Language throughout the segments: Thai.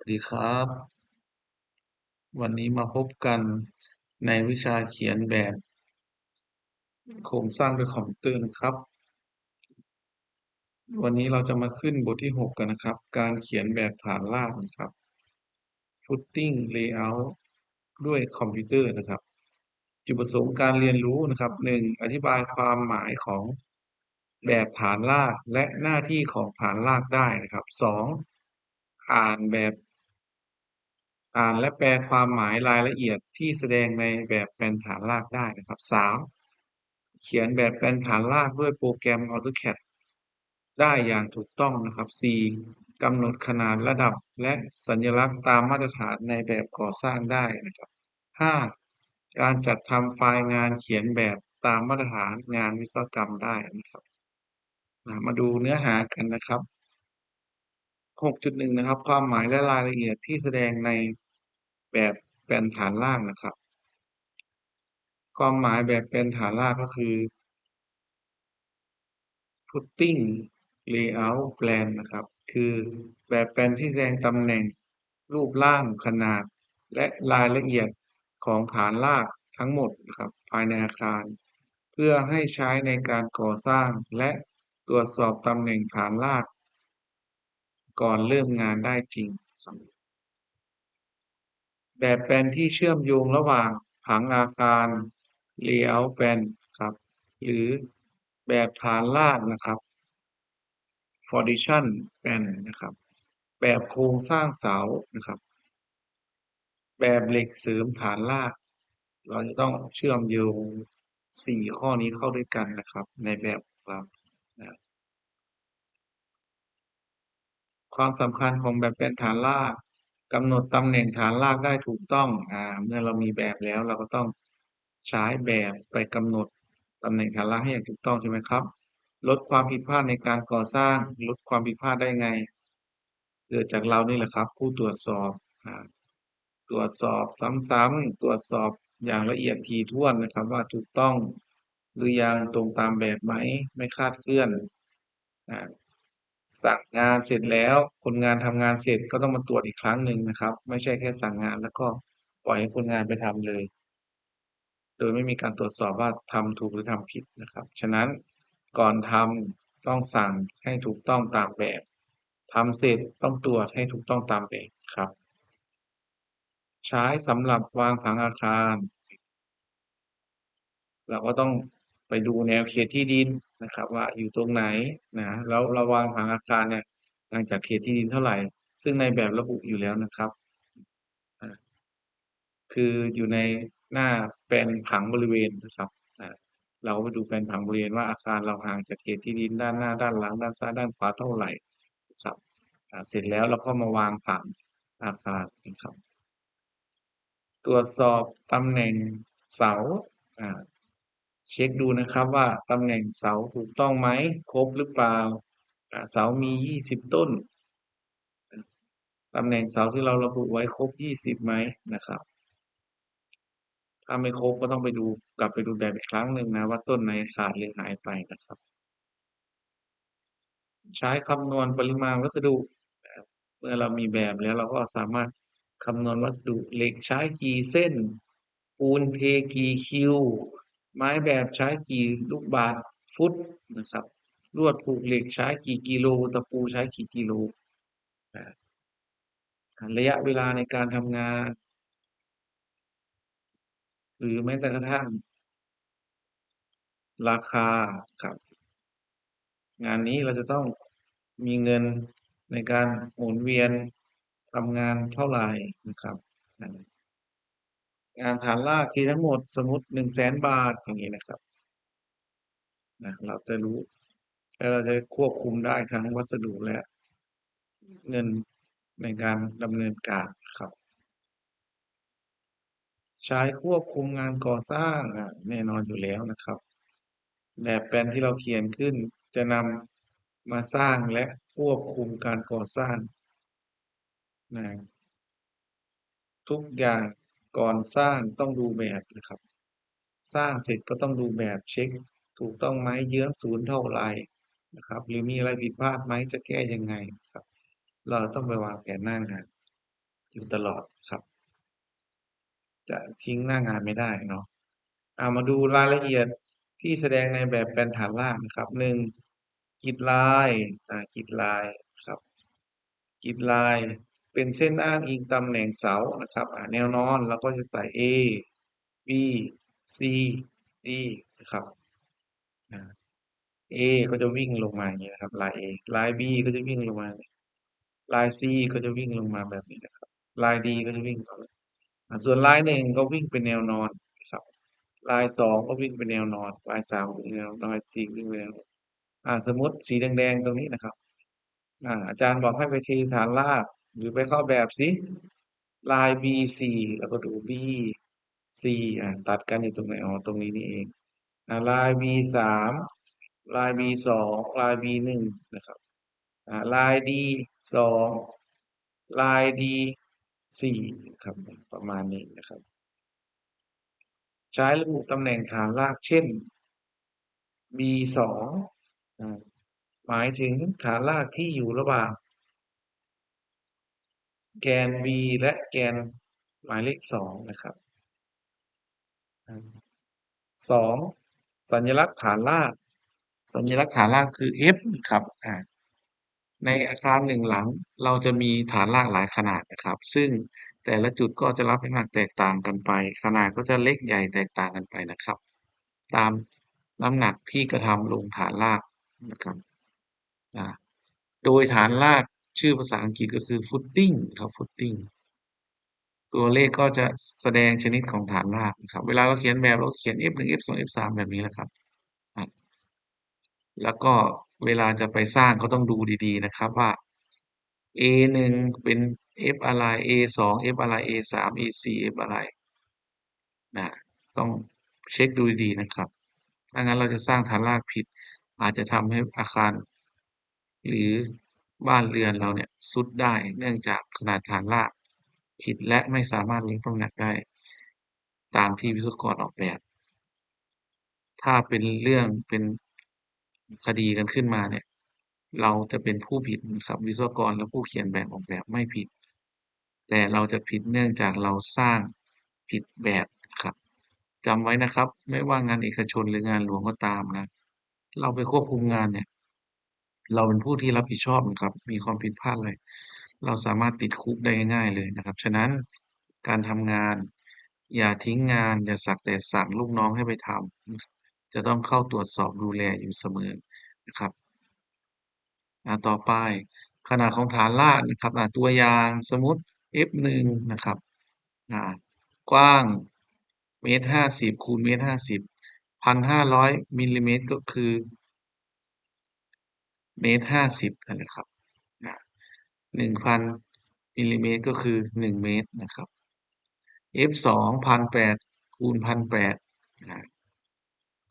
สวัสดีครับวันนี้มาพบกันในวิชาเขียนแบบโครงสร้างด้วยคอมพิวเตอร์นะครับวันนี้เราจะมาขึ้นบทที่6กันนะครับการเขียนแบบฐานรากนะครับ Footing Layout ด้วยคอมพิวเตอร์นะครับจุดประสงค์การเรียนรู้นะครับ1อธิบายความหมายของแบบฐานรากและหน้าที่ของฐานรากได้นะครับ2อ่านแบบ อ่านและแปลความหมายรายละเอียดที่แสดงในแบบแปลนฐานรากได้นะครับ3เขียนแบบแปลนฐานรากด้วยโปรแกรม AutoCAD ได้อย่างถูกต้องนะครับ4กำหนดขนาดระดับและสัญลักษณ์ตามมาตรฐานในแบบก่อสร้างได้นะครับ5การจัดทำไฟล์งานเขียนแบบตามมาตรฐานงานวิศวกรรมได้นะครับมาดูเนื้อหากันนะครับ6.1นะครับความหมายและรายละเอียดที่แสดงในแบบแปลนฐานรากนะครับ ความหมายแบบเป็นฐานรากก็คือ footing layout plan นะครับคือแบบแปลนที่แสดงตำแหน่งรูปร่างขนาดและรายละเอียดของฐานรากทั้งหมดนะครับภายในอาคารเพื่อให้ใช้ในการก่อสร้างและตรวจสอบตำแหน่งฐานรากก่อนเริ่มงานได้จริงครับแบบแปลนที่เชื่อมโยงระหว่างผังอาคาร layout plan ครับหรือแบบฐานรากนะครับ foundation plan นะครับแบบโครงสร้างเสานะครับแบบเหล็กเสริมฐานรากเราจะต้องเชื่อมโยง4ข้อนี้เข้าด้วยกันนะครับในแบบของเรานะความสำคัญของแบบเป็นฐานรากกำหนดตำแหน่งฐานรากได้ถูกต้องเมื่อเรามีแบบแล้วเราก็ต้องใช้แบบไปกำหนดตำแหน่งฐานรากให้อย่างถูกต้องใช่ไหมครับลดความผิดพลาดในการก่อสร้างลดความผิดพลาดได้ไงเกิดจากเรานี่แหละครับผู้ตรวจสอบอ่า ตรวจสอบซ้ำๆตรวจสอบอย่างละเอียดถี่ถ้วนนะครับว่าถูกต้องหรือยังตรงตามแบบไหมไม่คลาดเคลื่อนอ่าสั่งงานเสร็จแล้วคนงานทำงานเสร็จก็ต้องมาตรวจอีกครั้งหนึ่งนะครับไม่ใช่แค่สั่งงานแล้วก็ปล่อยให้คนงานไปทำเลยโดยไม่มีการตรวจสอบว่าทำถูกหรือทำผิดนะครับฉะนั้นก่อนทำต้องสั่งให้ถูกต้องตามแบบทำเสร็จต้องตรวจให้ถูกต้องตามแบบครับ ใช้สำหรับวางผังอาคารเราก็ต้องไปดูแนวเขตที่ดินนะครับว่าอยู่ตรงไหนนะแล้วเราวางผังอาคารเนี่ยห่างจากเขตที่ดินเท่าไหร่ซึ่งในแบบระบุอยู่แล้วนะครับอ่าคืออยู่ในหน้าแปลนผังบริเวณนะครับอ่าเราก็ไปดูแปลนผังบริเวณว่าอาคารเราห่างจากเขตที่ดินด้านหน้าด้านหลังด้านซ้ายด้านขวาเท่าไหร่ครับเสร็จแล้วเราก็มาวางผังอาคารนะครับตรวจสอบตำแหน่งเสาอ่า เช็คดูนะครับว่าตำแหน่งเสาถูกต้องไหมครบหรือเปล่าเสามี20ต้นตำแหน่งเสาที่เราระบุไว้ครบ20ไหมนะครับถ้าไม่ครบก็ต้องไปดูกลับไปดูแบบอีกครั้งหนึ่งนะว่าต้นไหนขาดหรือหายไปนะครับใช้คำนวณปริมาณวัสดุเมื่อเรามีแบบแล้วเราก็สามารถคำนวณวัสดุเหล็กใช้กี่เส้นปูนเทกี่คิวไม้แบบใช้กี่ลูกบาศก์ฟุตนะครับลวดผูกเหล็กใช้กี่กิโลตะปูใช้กี่กิโลระยะเวลาในการทำงานหรือแม้แต่กระทั่งราคาครับงานนี้เราจะต้องมีเงินในการหมุนเวียนทำงานเท่าไหร่นะครับงานฐานรากที่ทั้งหมดสมมติ100,000 บาทอย่างนี้นะครับเราจะรู้แล้วเราจะควบคุมได้ทั้งวัสดุและเงินในการดำเนินการครับใช้ควบคุมงานก่อสร้างแน่นอนอยู่แล้วนะครับ แบบแปลนที่เราเขียนขึ้นจะนำมาสร้างและควบคุมการก่อสร้างนะทุกอย่างก่อนสร้างต้องดูแบบนะครับสร้างเสร็จก็ต้องดูแบบเช็คถูกต้องไหมเยื้องศูนย์เท่าไหร่นะครับหรือมีอะไรผิดพลาดไหมจะแก้ยังไงครับเราต้องไปวางแผนหน้างาน อยู่ตลอดครับจะทิ้งหน้างานไม่ได้เนาะเอามาดูรายละเอียดที่แสดงในแบบแปลนฐานรากนะครับหนึ่งกรีดลายกรีดลายครับกรีดลายเป็นเส้นอ้างอิงตำแหน่งเสานะครับแนวนอนเราก็จะใส่ A B C D นะครับอ่า A ก็จะวิ่งลงมาอย่างนี้นะครับลาย A ลาย B ก็จะวิ่งลงมาลาย C ก็จะวิ่งลงมาแบบนี้นะครับลาย D ก็จะวิ่งมาส่วนลายหนึ่งก็วิ่งเป็นแนวนอนนะครับลายสองก็วิ่งเป็นแนวนอนลายสามวิ่งแนวนอนลายสี่วิ่งเป็นแนวนอนสมมติสีแดงๆตรงนี้นะครับอาจารย์บอกให้ไปทีฐานรากหรือไปเข้าแบบสิลาย B4 แล้วก็ดู B4 ตัดกันอยู่ตรงไหนอ๋อตรงนี้นี่เองลาย B3 ลาย B2 ลาย B1 นะครับลาย D2 ลาย D4 ครับประมาณนี้นะครับใช้ระบุตำแหน่งฐานรากเช่น B2 อ่าหมายถึงฐานรากที่อยู่ระหว่างแกน B และแกนหมายเลข2นะครับสองสัญลักษณ์ฐานรากสัญลักษณ์ฐานรากคือ F ครับในอาคารหนึ่งหลังเราจะมีฐานรากหลายขนาดนะครับซึ่งแต่ละจุดก็จะรับน้ำหนักแตกต่างกันไปขนาดก็จะเล็กใหญ่แตกต่างกันไปนะครับตามน้ำหนักที่กระทำลงฐานรากนะครับอ่าโดยฐานรากชื่อภาษาอังกฤษก็คือ footing ครับ footing ตัวเลขก็จะแสดงชนิดของฐานรากนะครับเวลาเราเขียนแบบเราเขียน F1 F2 F3 แบบนี้แหละครับอ่ะแล้วก็เวลาจะไปสร้างก็ต้องดูดีๆนะครับว่า A1 เป็น F อะไร A2 F อะไร A3 A4 F อะไรนะต้องเช็คดูดีๆนะครับถ้างั้นเราจะสร้างฐานรากผิดอาจจะทำให้อาคารหรือบ้านเรือนเราเนี่ยทรุดได้เนื่องจากขนาดฐานรากผิดและไม่สามารถลดน้ำหนักได้ตามที่วิศวกรออกแบบ ถ้าเป็นเรื่องเป็นคดีกันขึ้นมาเนี่ยเราจะเป็นผู้ผิดนะครับวิศวกรและผู้เขียนแบบออกแบบไม่ผิดแต่เราจะผิดเนื่องจากเราสร้างผิดแบบครับจำไว้นะครับไม่ว่างานเอกชนหรืองานหลวงก็ตามนะเราไปควบคุมงานเนี่ยเราเป็นผู้ที่รับผิดชอบนะครับมีความผิดพลาดอะไรเราสามารถติดคุกได้ง่ายๆเลยนะครับฉะนั้นการทำงานอย่าทิ้งงานอย่าสักแต่สั่งลูกน้องให้ไปทำ จะต้องเข้าตรวจสอบดูแลอยู่เสมอนะครับต่อไปขนาดของฐานรากนะครับตัวอย่างสมมุติ F1 นะครับอ่ากว้าง1.50 เมตรคูณ1.50 เมตร1,500มิลลิเมตรก็คือ1.50 เมตรนั่นแหละครับอ่า1,000มิลลิเมตรก็คือ1 เมตรนะครับ F2 1,800คูณ1,800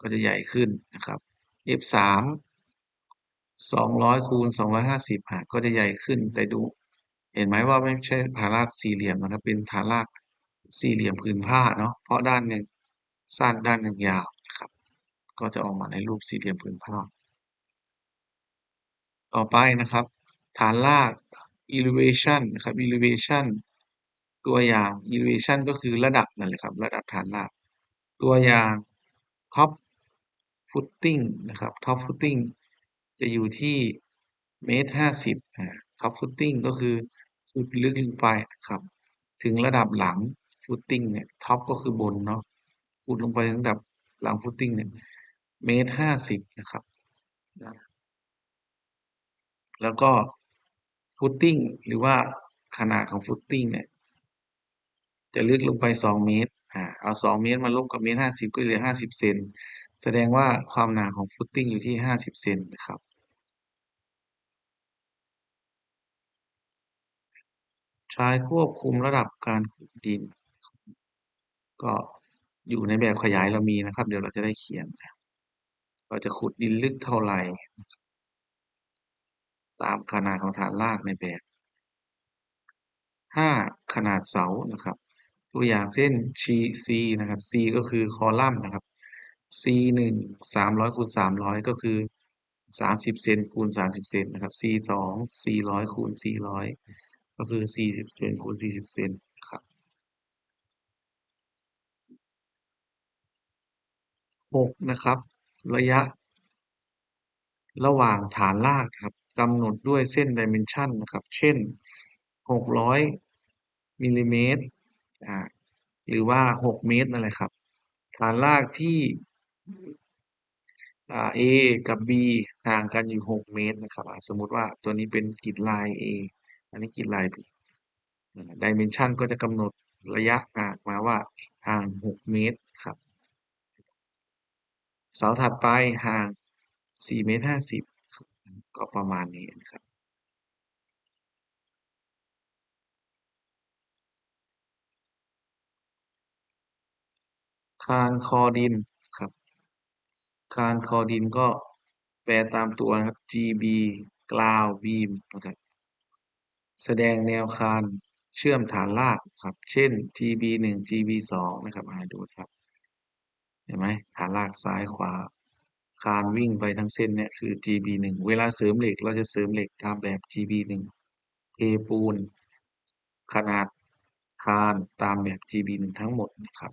ก็จะใหญ่ขึ้นนะครับ F3 200คูณ250ก็จะใหญ่ขึ้นแต่ดูเห็นไหมว่าไม่ใช่ฐานรากสี่เหลี่ยมนะครับเป็นฐานรากสี่เหลี่ยมผืนผ้าเนาะเพราะด้านหนึ่งสั้นด้านหนึ่งยาวนะครับก็จะออกมาในรูปสี่เหลี่ยมผืนผ้าต่อไปนะครับฐานราก elevation นะครับ elevation ตัวอย่าง elevation ก็คือระดับนั่นแหละครับระดับฐานรากตัวอย่าง top footing นะครับ top footing จะอยู่ที่1.50 เมตรtop footing ก็คือขุดลึกลงไปนะครับถึงระดับหลัง footing เนี่ย top ก็คือบนเนาะขุดลงไปถึงระดับหลัง footing เนี่ย1.50 เมตรนะครับแล้วก็ footing หรือว่าขนาดของ footing เนี่ยจะลึกลงไป2 เมตรเอา2 เมตรมาลบกับ1.50 เมตรก็เหลือ50 เซนแสดงว่าความหนาของ footing อยู่ที่50 เซนนะครับใช้ควบคุมระดับการขุดดินก็อยู่ในแบบขยายเรามีนะครับเดี๋ยวเราจะได้เขียนเราจะขุดดินลึกเท่าไหร่ตามขนาดของฐานรากในแบบ5ขนาดเสานะครับตัวอย่างเส้น C นะครับ C ก็คือคอลัมน์นะครับ C1 300คูณ300ก็คือ30 เซนคูณ30 เซนนะครับ C2 400คูณ400 ก็คือ40เซนคูณ40เซนครับ6นะครับระยะระหว่างฐานรากครับกำหนดด้วยเส้น dimension นะครับเช่น600มิลลิเมตรอ่าหรือว่า6เมตรนั่นแหละครับฐานรากที่ A กับ B ห่างกันอยู่6เมตรนะครับสมมุติว่าตัวนี้เป็นกริดลาย A อันนี้กริดลาย B dimension ก็จะกำหนดระยะห่างมาว่าห่าง6เมตรครับเสาถัดไปห่าง4เมตร50ครับก็ประมาณนี้นะครับคานคอดินครับคานคอดินก็แปลตามตัวนะครับ GB กราวบีมนะครับแสดงแนวคานเชื่อมฐานรากครับเช่น GB1 GB2 นะครับดูครับเห็นไหมฐานรากซ้ายขวาคานวิ่งไปทั้งเส้นเนี่ยคือ GB1 เวลาเสริมเหล็กเราจะเสริมเหล็กตามแบบ GB1 เทปูนขนาดคานตามแบบ GB1 ทั้งหมดนะครับ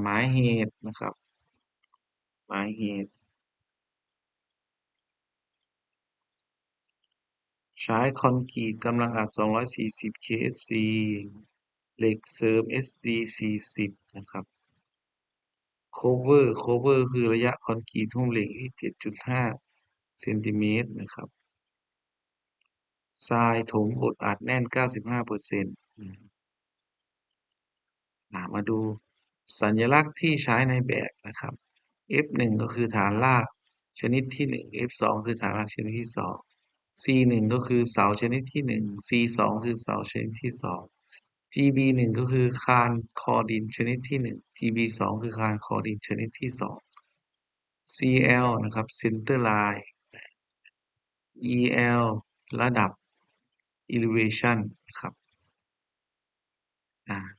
หมายเหตุนะครับหมายเหตุ ใช้คอนกรีตกำลังอัด240 KSC เหล็กเสริม SD 40นะครับ cover คือระยะคอนกรีตหุ้มเหล็กที่7.5เซนติเมตรนะครับทรายถมบดอัดแน่น95%มาดูสัญลักษณ์ที่ใช้ในแบบนะครับ F1 ก็คือฐานรากชนิดที่1 F2 คือฐานรากชนิดที่2 C1 ก็คือเสาชนิดที่1 C2 คือเสาชนิดที่2 GB1 ก็คือคานคอดินชนิดที่1 GB2 คือคานคอดินชนิดที่2 CL นะครับ Center Line EL ระดับ Elevation นะครับ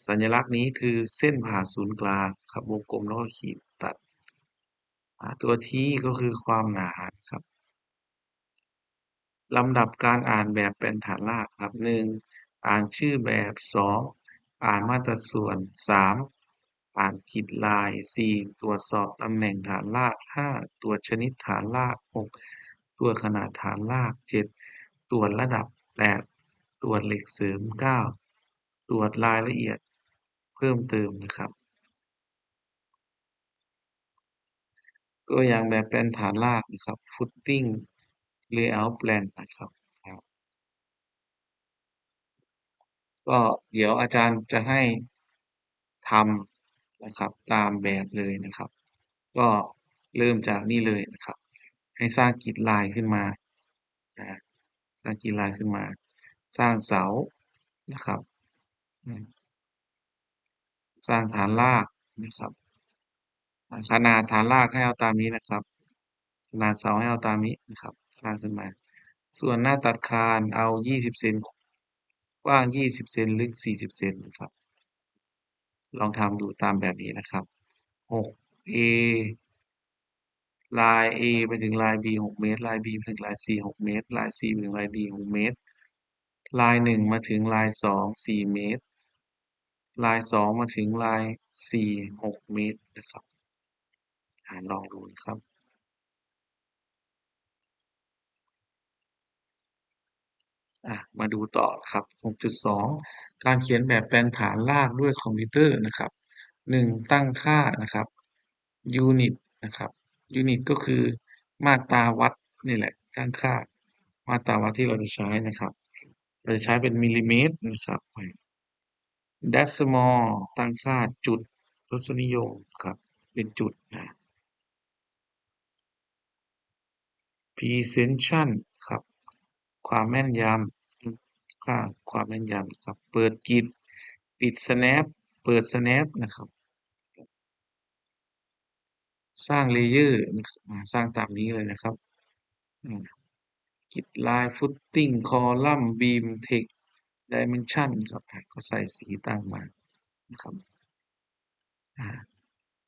สัญลักษณ์นี้คือเส้นผ่าศูนย์กลางครับวงกลมแล้วก็ขีดตัดตัว T ก็คือความหนาครับลำดับการอ่านแบบเป็นฐานรากครับ1อ่านชื่อแบบ2อ่านมาตราส่วน3อ่านขีดลาย4ตรวจสอบตำแหน่งฐานราก5ตรวจชนิดฐานราก6ตรวจขนาดฐานราก7ตรวจระดับ8ตรวจเหล็กเสริม9ตรวจรายละเอียดเพิ่มเติมนะครับตัวอย่างแบบเป็นฐานรากนะครับ footing layout plan นะครับก็เดี๋ยวอาจารย์จะให้ทำนะครับตามแบบเลยนะครับก็เริ่มจากนี่เลยนะครับให้สร้างกริดลายขึ้นมานะสร้างกริดลายขึ้นมาสร้างเสานะครับสร้างฐานรากนะครับขนาดฐานรากให้เอาตามนี้นะครับขนาดเสาให้เอาตามนี้นะครับสร้างขึ้นมาส่วนหน้าตัดคานเอา20เซนกว้าง20เซนลึก40เซนนะครับลองทำดูตามแบบนี้นะครับ6A ลาย A ไปถึงลาย B 6เมตรลาย B ไปถึงลาย C 6เมตรลาย C ไปถึงลาย D 6เมตรลาย1มาถึงลาย2 4เมตรลาย2มาถึงลาย4 6เมตรนะครับลองดูนะครับมาดูต่อครับ6.2การเขียนแบบแปลนฐานรากด้วยคอมพิวเตอร์นะครับ1ตั้งค่านะครับยูนิตนะครับยูนิตก็คือมาตราวัดนี่แหละตั้งค่ามาตราวัดที่เราจะใช้นะครับเราจะใช้เป็นมิลลิเมตรนะครับ decimal ตั้งค่าจุดทศนิยมครับเป็นจุดprecision ครับความแม่นยำค่าความแม่นยำครับเปิดกริดปิด snap เปิด snap นะครับสร้างเลเยอร์นะครับสร้างตามนี้เลยนะครับกริดลายฟุตติ้งคอลัมน์บีมเทคดิเมนชันครับก็ใส่สีตั้งมานะครับ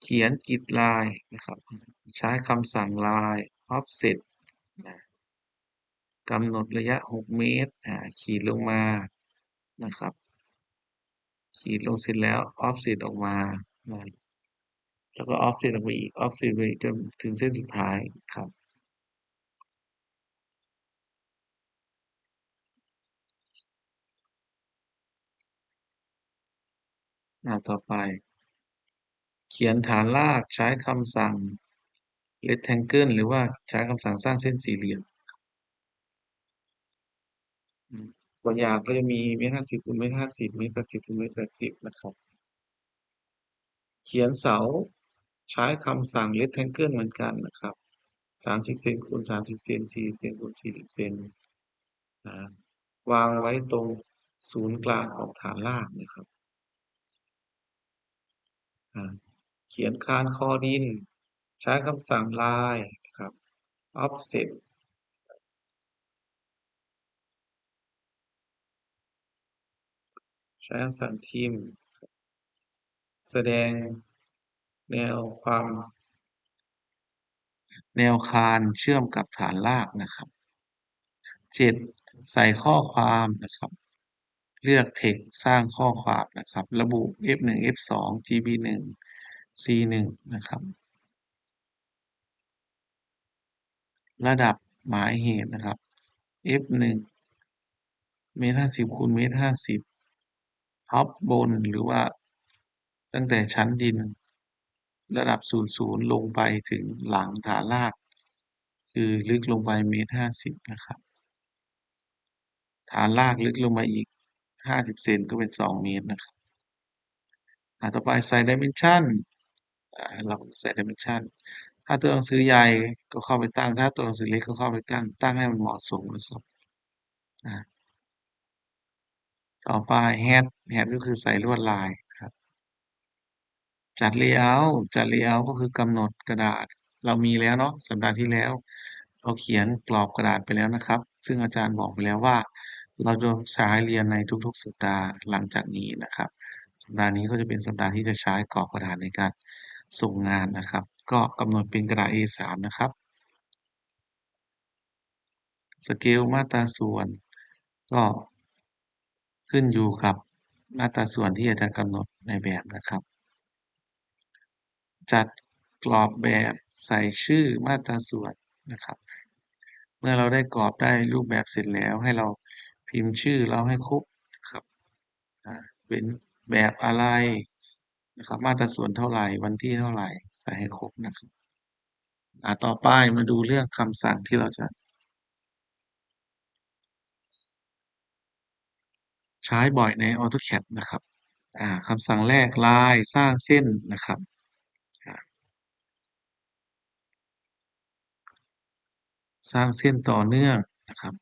เขียนกริดลายนะครับใช้คำสั่งลาย offset นะ กำหนดระยะ6เมตรขีดลงมานะครับขีดลงเสร็จแล้ว offset ออกมาแล้วก็ offset ออกไปอีก offset ไปจนถึงเส้นสุดท้ายครับต่อไปเขียนฐานรากใช้คำสั่ง rectangle หรือว่าใช้คำสั่งสร้างเส้นสี่เหลี่ยมตัวอย่างก็จะมี1.50 คูณ1.50 1.80 คูณ1.80นะครับเขียนเสาใช้คำสั่ง rectangle เหมือนกันนะครับ30 เซนคูณ30 เซน40 เซนคูณ40 เซนนะวางไว้ตรงศูนย์กลางของฐานรากนะครับเขียนคานคอดินใช้คำสั่ง line ครับ offset ใช้คำสั่ง trim แสดงแนวความแนวคานเชื่อมกับฐานรากนะครับ7ใส่ข้อความนะครับเลือก text สร้างข้อความนะครับระบุ F1 F2 GB1 C1 นะครับระดับหมายเหตุนะครับ F1 1.50 คูณ1.50 ท็อปบนหรือว่าตั้งแต่ชั้นดินระดับ00ลงไปถึงหลังฐานรากคือลึกลงไป1.50 นะครับฐานรากลึกลงมาอีก50 เซนก็เป็น2 เมตรนะครับต่อไปใส่ dimension เราใส่ dimension ถ้าตัวหนังสือใหญ่ก็เข้าไปตั้งถ้าตัวหนังสือเล็กก็เข้าไปตั้งให้มันเหมาะสมนะครับต่อไป head ก็คือใส่ลวดลายครับจัด layout จัด layout ก็คือกำหนดกระดาษเรามีแล้วเนาะสัปดาห์ที่แล้วเราเขียนกรอบกระดาษไปแล้วนะครับซึ่งอาจารย์บอกไปแล้วว่าเราจะใช้เรียนในทุกๆสัปดาห์หลังจากนี้นะครับสัปดาห์นี้ก็จะเป็นสัปดาห์ที่จะใช้กรอบกระดาษในการส่งงานนะครับก็กำหนดเป็นกระดาษ A3 นะครับสเกลมาตราส่วนก็ขึ้นอยู่กับมาตราส่วนที่อาจารย์กำหนดในแบบนะครับจัดกรอบแบบใส่ชื่อมาตราส่วนนะครับเมื่อเราได้กรอบได้รูปแบบเสร็จแล้วให้เราพิมพ์ชื่อเราให้ครบนะครับเป็นแบบอะไรนะครับมาตราส่วนเท่าไหร่วันที่เท่าไหร่ใส่ให้ครบนะครับต่อไปมาดูเรื่องคำสั่งที่เราจะใช้บ่อยใน AutoCAD นะครับคำสั่งแรกลายสร้างเส้นนะครับอ่าสร้างเส้นต่อเนื่องนะครับ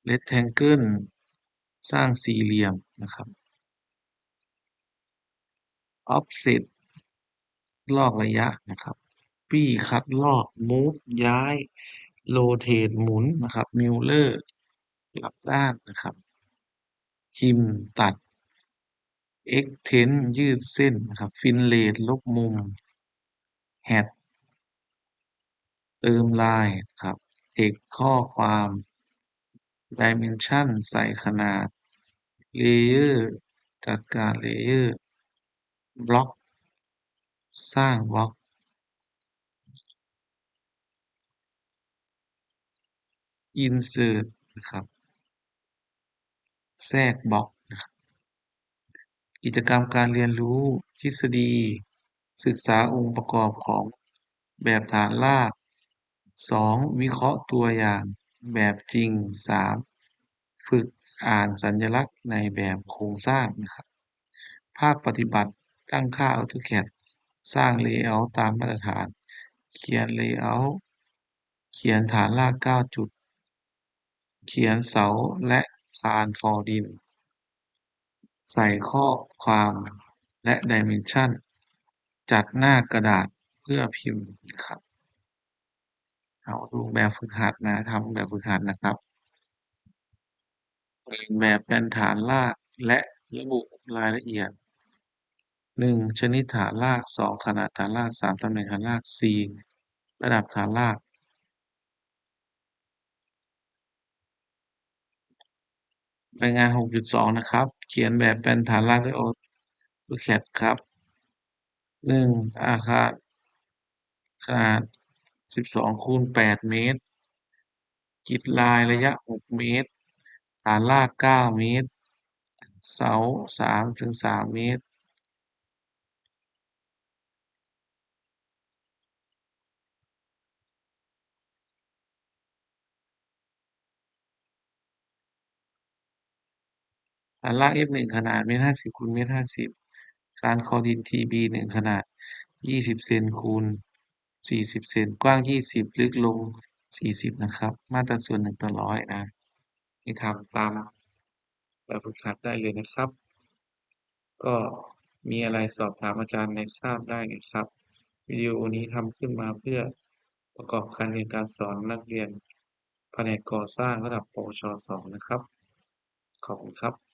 rectangle สร้างสี่เหลี่ยมนะครับ offset ลอกระยะนะครับปี้คัดลอก move ย้าย rotate หมุนนะครับ Mueller กลับด้านนะครับทิมตัด extend ยืดเส้นนะครับ fillet ลบมุม hat เติมลายครับ text ข้อความ dimension ใส่ขนาด layer จัดการ layer บล็อกสร้างบล็อก insert นะครับแทรกบล็อกนะครับกิจกรรมการเรียนรู้ทฤษฎีศึกษาองค์ประกอบของแบบฐานราก2วิเคราะห์ตัวอย่างแบบจริง3ฝึกอ่านสัญลักษณ์ในแบบโครงสร้างนะครับภาคปฏิบัติตั้งค่า AutoCAD สร้าง Layout ตามมาตรฐานเขียน Layout เขียนฐานราก9จุดเขียนเสาและคานฟอร์ดินใส่ข้อความและ Dimension จัดหน้ากระดาษเพื่อพิมพ์ครับเอาดูแบบฝึกหัดนะทำแบบฝึกหัดนะครับแบบเป็นฐานรากและระบุรายละเอียด1ชนิดฐานราก2ขนาดฐานราก3ตำแหน่งฐานราก4ระดับฐานราก รายงาน 6.2 นะครับ เขียนแบบแปลนฐานรากด้วย AutoCAD ครับ1อาคารขนาด 12x8 เมตรกรีดลายระยะ 6 เมตร ฐานราก 9 เมตร เสา 3-3 เมตร ฐานราก F1 ขนาด 1.50 คูณ 1.50 คานคอดิน TB1 ขนาด 20 เซนคูณ 40 เซนกว้าง 20 ลึกลง 40 นะครับ มาตราส่วน 1/100 นะให้ทำตามแบบฝึกหัดได้เลยนะครับ ก็มีอะไรสอบถามอาจารย์ในคาบได้นะครับ วิดีโอนี้ทำขึ้นมาเพื่อประกอบการเรียนการสอนนักเรียนแผนกก่อสร้างระดับปวช. 2 นะครับ ขอบคุณครับ